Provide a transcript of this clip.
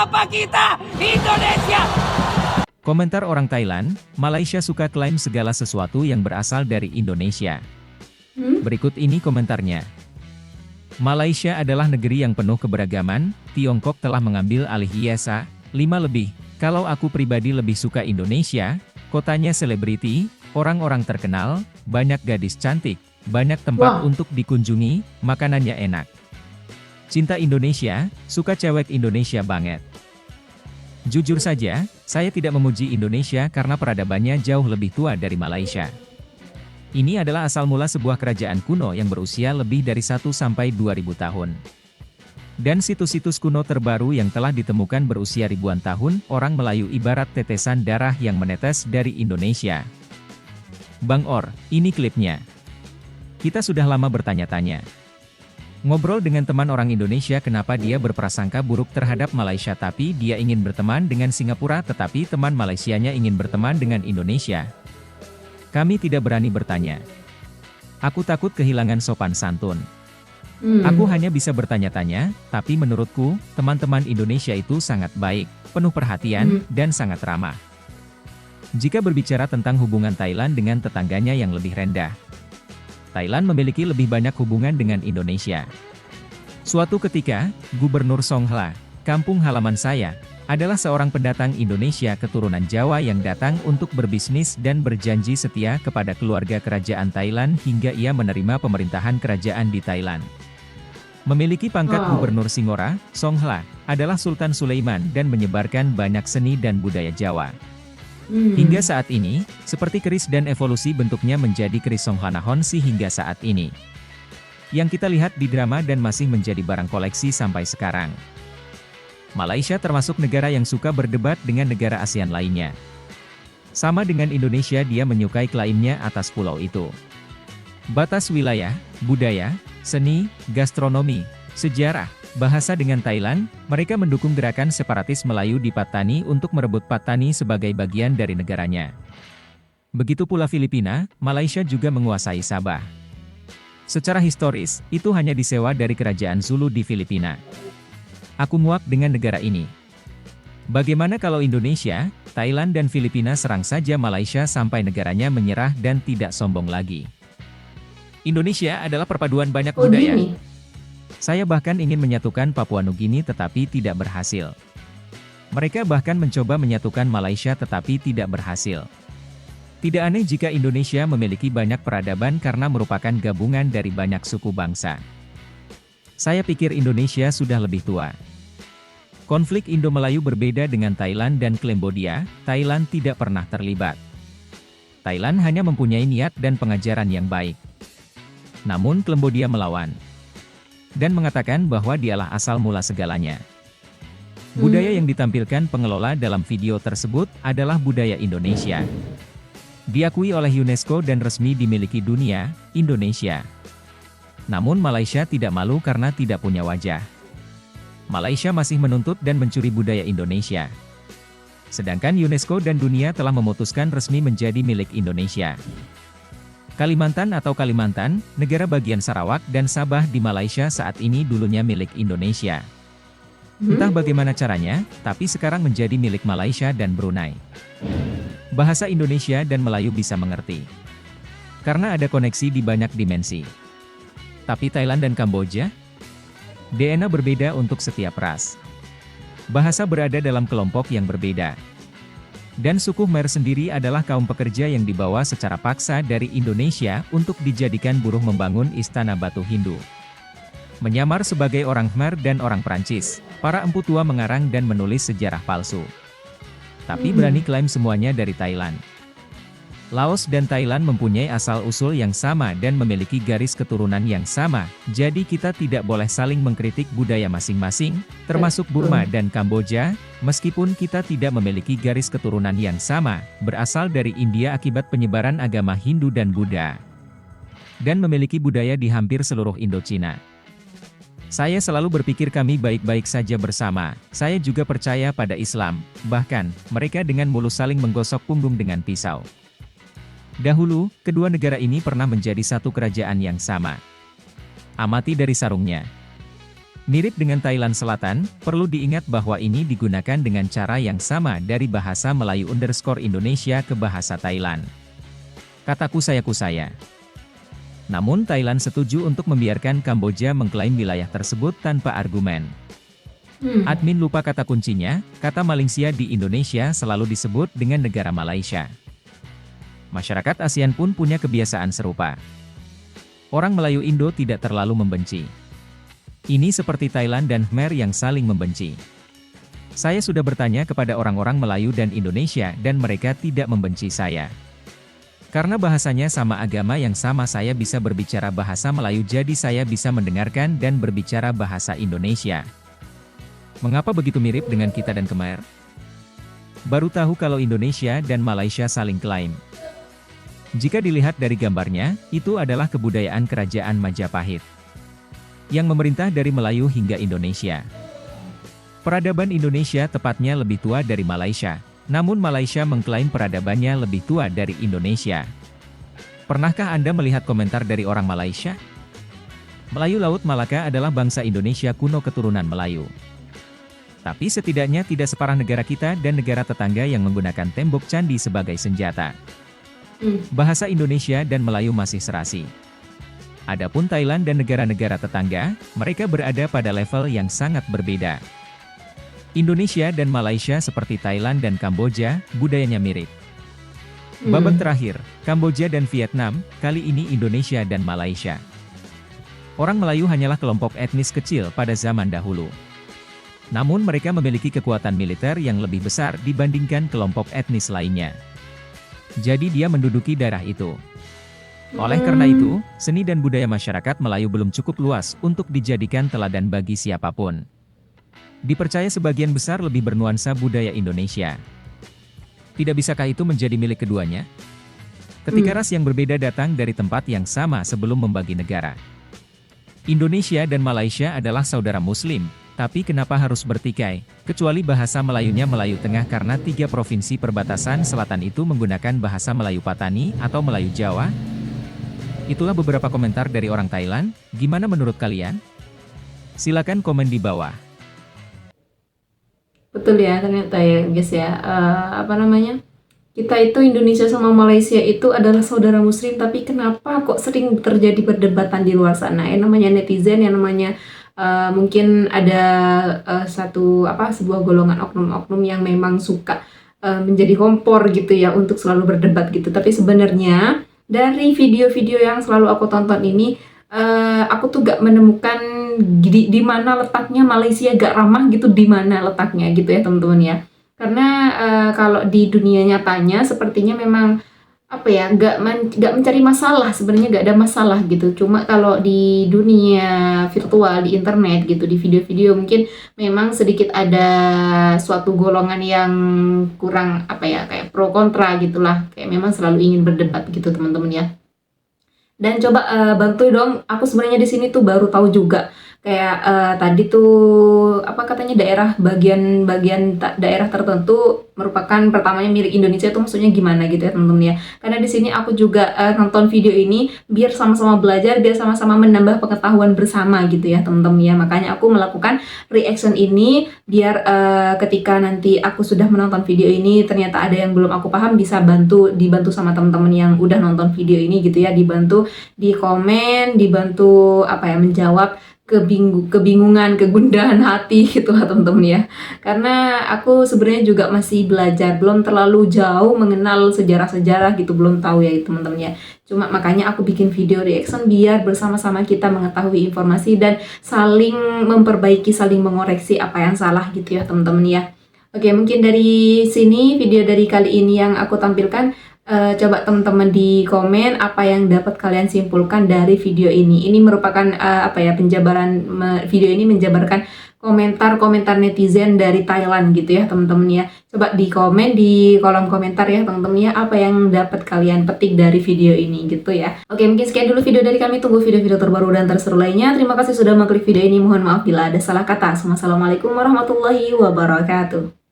apa kita? Indonesia! Komentar orang Thailand, Malaysia suka klaim segala sesuatu yang berasal dari Indonesia. Berikut ini komentarnya. Malaysia adalah negeri yang penuh keberagaman, Tiongkok telah mengambil alih ISA, 5 lebih. Kalau aku pribadi lebih suka Indonesia, kotanya selebriti, orang-orang terkenal, banyak gadis cantik, banyak tempat untuk dikunjungi, makanannya enak. Cinta Indonesia, suka cewek Indonesia banget. Jujur saja, saya tidak memuji Indonesia karena peradabannya jauh lebih tua dari Malaysia. Ini adalah asal mula sebuah kerajaan kuno yang berusia lebih dari 1 sampai 2000 tahun. Dan situs-situs kuno terbaru yang telah ditemukan berusia ribuan tahun, orang Melayu ibarat tetesan darah yang menetes dari Indonesia. Bang Or, ini klipnya. Kita sudah lama bertanya-tanya. Ngobrol dengan teman orang Indonesia kenapa dia berprasangka buruk terhadap Malaysia tapi dia ingin berteman dengan Singapura tetapi teman Malaysianya ingin berteman dengan Indonesia. Kami tidak berani bertanya. Aku takut kehilangan sopan santun. Aku hanya bisa bertanya-tanya, tapi menurutku, teman-teman Indonesia itu sangat baik, penuh perhatian, dan sangat ramah. Jika berbicara tentang hubungan Thailand dengan tetangganya yang lebih rendah, Thailand memiliki lebih banyak hubungan dengan Indonesia. Suatu ketika, Gubernur Songhla, kampung halaman saya, adalah seorang pendatang Indonesia keturunan Jawa yang datang untuk berbisnis dan berjanji setia kepada keluarga kerajaan Thailand hingga ia menerima pemerintahan kerajaan di Thailand. Memiliki pangkat Gubernur Singora, Songhla adalah Sultan Sulaiman dan menyebarkan banyak seni dan budaya Jawa. Hingga saat ini, seperti keris dan evolusi bentuknya menjadi keris Songhanahon hingga saat ini. Yang kita lihat di drama dan masih menjadi barang koleksi sampai sekarang. Malaysia termasuk negara yang suka berdebat dengan negara ASEAN lainnya. Sama dengan Indonesia dia menyukai klaimnya atas pulau itu. Batas wilayah, budaya, seni, gastronomi, sejarah, bahasa dengan Thailand, mereka mendukung gerakan separatis Melayu di Patani untuk merebut Patani sebagai bagian dari negaranya. Begitu pula Filipina, Malaysia juga menguasai Sabah. Secara historis, itu hanya disewa dari kerajaan Zulu di Filipina. Aku muak dengan negara ini. Bagaimana kalau Indonesia, Thailand dan Filipina serang saja Malaysia sampai negaranya menyerah dan tidak sombong lagi? Indonesia adalah perpaduan banyak budaya. Saya bahkan ingin menyatukan Papua Nugini tetapi tidak berhasil. Mereka bahkan mencoba menyatukan Malaysia tetapi tidak berhasil. Tidak aneh jika Indonesia memiliki banyak peradaban karena merupakan gabungan dari banyak suku bangsa. Saya pikir Indonesia sudah lebih tua. Konflik Indo-Melayu berbeda dengan Thailand dan Kamboja, Thailand tidak pernah terlibat. Thailand hanya mempunyai niat dan pengajaran yang baik. Namun Kamboja melawan. Dan mengatakan bahwa dialah asal mula segalanya. Budaya yang ditampilkan pengelola dalam video tersebut adalah budaya Indonesia. Diakui oleh UNESCO dan resmi dimiliki dunia, Indonesia. Namun Malaysia tidak malu karena tidak punya wajah. Malaysia masih menuntut dan mencuri budaya Indonesia. Sedangkan UNESCO dan dunia telah memutuskan resmi menjadi milik Indonesia. Kalimantan atau Kalimantan, negara bagian Sarawak dan Sabah di Malaysia saat ini dulunya milik Indonesia. Entah bagaimana caranya, tapi sekarang menjadi milik Malaysia dan Brunei. Bahasa Indonesia dan Melayu bisa mengerti. Karena ada koneksi di banyak dimensi. Tapi Thailand dan Kamboja? DNA berbeda untuk setiap ras. Bahasa berada dalam kelompok yang berbeda. Dan suku Khmer sendiri adalah kaum pekerja yang dibawa secara paksa dari Indonesia untuk dijadikan buruh membangun istana batu Hindu. Menyamar sebagai orang Khmer dan orang Prancis, para empu tua mengarang dan menulis sejarah palsu. Tapi berani klaim semuanya dari Thailand. Laos dan Thailand mempunyai asal-usul yang sama dan memiliki garis keturunan yang sama, jadi kita tidak boleh saling mengkritik budaya masing-masing, termasuk Burma dan Kamboja, meskipun kita tidak memiliki garis keturunan yang sama, berasal dari India akibat penyebaran agama Hindu dan Buddha, dan memiliki budaya di hampir seluruh Indochina. Saya selalu berpikir kami baik-baik saja bersama, saya juga percaya pada Islam, bahkan, mereka dengan mulus saling menggosok punggung dengan pisau. Dahulu, kedua negara ini pernah menjadi satu kerajaan yang sama. Amati dari sarungnya. Mirip dengan Thailand Selatan, perlu diingat bahwa ini digunakan dengan cara yang sama dari bahasa Melayu _Indonesia ke bahasa Thailand. Kataku saya. Namun Thailand setuju untuk membiarkan Kamboja mengklaim wilayah tersebut tanpa argumen. Admin lupa kata kuncinya, kata Malaysia di Indonesia selalu disebut dengan negara Malaysia. Masyarakat ASEAN pun punya kebiasaan serupa. Orang Melayu Indo tidak terlalu membenci. Ini seperti Thailand dan Khmer yang saling membenci. Saya sudah bertanya kepada orang-orang Melayu dan Indonesia dan mereka tidak membenci saya. Karena bahasanya sama, agama yang sama, saya bisa berbicara bahasa Melayu, jadi saya bisa mendengarkan dan berbicara bahasa Indonesia. Mengapa begitu mirip dengan kita dan Khmer? Baru tahu kalau Indonesia dan Malaysia saling klaim. Jika dilihat dari gambarnya, itu adalah kebudayaan Kerajaan Majapahit yang memerintah dari Melayu hingga Indonesia. Peradaban Indonesia tepatnya lebih tua dari Malaysia, namun Malaysia mengklaim peradabannya lebih tua dari Indonesia. Pernahkah Anda melihat komentar dari orang Malaysia? Melayu Laut Malaka adalah bangsa Indonesia kuno keturunan Melayu. Tapi setidaknya tidak separah negara kita dan negara tetangga yang menggunakan tembok candi sebagai senjata. Bahasa Indonesia dan Melayu masih serasi. Adapun Thailand dan negara-negara tetangga, mereka berada pada level yang sangat berbeda. Indonesia dan Malaysia seperti Thailand dan Kamboja, budayanya mirip. Babak terakhir, Kamboja dan Vietnam, kali ini Indonesia dan Malaysia. Orang Melayu hanyalah kelompok etnis kecil pada zaman dahulu. Namun mereka memiliki kekuatan militer yang lebih besar dibandingkan kelompok etnis lainnya. Jadi dia menduduki daerah itu. Oleh karena itu, seni dan budaya masyarakat Melayu belum cukup luas untuk dijadikan teladan bagi siapapun. Dipercaya sebagian besar lebih bernuansa budaya Indonesia. Tidak bisakah itu menjadi milik keduanya? Ketika ras yang berbeda datang dari tempat yang sama sebelum membagi negara. Indonesia dan Malaysia adalah saudara Muslim, tapi kenapa harus bertikai? Kecuali bahasa Melayunya Melayu Tengah karena 3 provinsi perbatasan selatan itu menggunakan bahasa Melayu Patani atau Melayu Jawa. Itulah beberapa komentar dari orang Thailand, gimana menurut kalian? Silakan komen di bawah. Betul ya, ternyata ya guys ya, kita itu Indonesia sama Malaysia itu adalah saudara Muslim, tapi kenapa kok sering terjadi perdebatan di luar sana? Yang namanya netizen, yang namanya mungkin ada sebuah golongan oknum-oknum yang memang suka menjadi kompor gitu ya untuk selalu berdebat gitu. Tapi sebenarnya dari video-video yang selalu aku tonton ini, aku tuh gak menemukan di mana letaknya Malaysia gak ramah gitu, di mana letaknya gitu ya teman-teman ya. Karena kalau di dunia nyatanya sepertinya memang gak mencari masalah, sebenarnya gak ada masalah gitu. Cuma kalau di dunia virtual, di internet gitu, di video-video mungkin memang sedikit ada suatu golongan yang kurang kayak pro kontra gitulah, kayak memang selalu ingin berdebat gitu teman-teman ya. Dan coba bantu dong, aku sebenarnya di sini tuh baru tahu juga kayak tadi tuh katanya daerah tertentu merupakan pertamanya milik Indonesia, itu maksudnya gimana gitu ya teman-teman ya. Karena di sini aku juga nonton video ini biar sama-sama belajar, biar sama-sama menambah pengetahuan bersama gitu ya teman-teman ya. Makanya aku melakukan reaction ini biar ketika nanti aku sudah menonton video ini ternyata ada yang belum aku paham, bisa dibantu sama teman-teman yang udah nonton video ini gitu ya, dibantu di komen, dibantu menjawab kebingungan, kegundahan hati gitu lah teman-teman ya. Karena aku sebenarnya juga masih belajar, belum terlalu jauh mengenal sejarah-sejarah gitu, belum tahu ya teman-teman ya. Cuma makanya aku bikin video reaction biar bersama-sama kita mengetahui informasi dan saling memperbaiki, saling mengoreksi apa yang salah gitu ya teman-teman ya. Oke, mungkin dari sini video dari kali ini yang aku tampilkan. Coba teman-teman di komen apa yang dapat kalian simpulkan dari video ini. Ini merupakan video ini menjabarkan komentar-komentar netizen dari Thailand gitu ya teman-teman ya. Coba di komen di kolom komentar ya teman-teman ya, apa yang dapat kalian petik dari video ini gitu ya. Oke, mungkin sekian dulu video dari kami, tunggu video-video terbaru dan terseru lainnya. Terima kasih sudah mengklik video ini, mohon maaf bila ada salah kata. Wassalamualaikum warahmatullahi wabarakatuh.